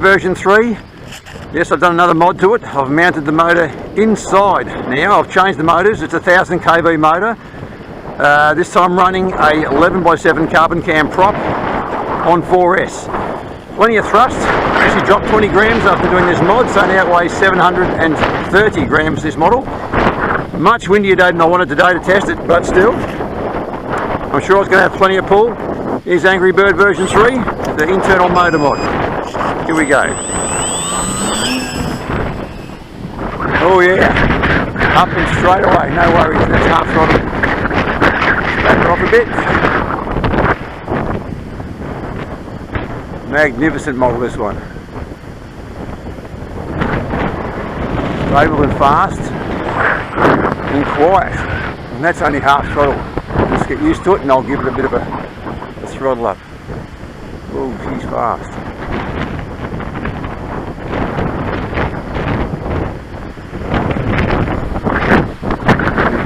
Version 3. Yes, I've done another mod to it. I've mounted the motor inside now. I've changed the motors. It's a 1000 kV motor. This time running a 11x7 carbon cam prop on 4S. Plenty of thrust. Actually dropped 20 grams after doing this mod, so now it weighs 730 grams this model. Much windier day than I wanted today to test it, but still, I'm sure it's going to have plenty of pull. Here's Angry Bird version 3, the internal motor mod. Here we go. Oh yeah, up and straight away, no worries, that's half throttle. Back it off a bit. Magnificent model, this one. Stable and fast and quiet, and that's only half throttle. Just get used to it and I'll give it a bit of a throttle up. Oh, she's fast.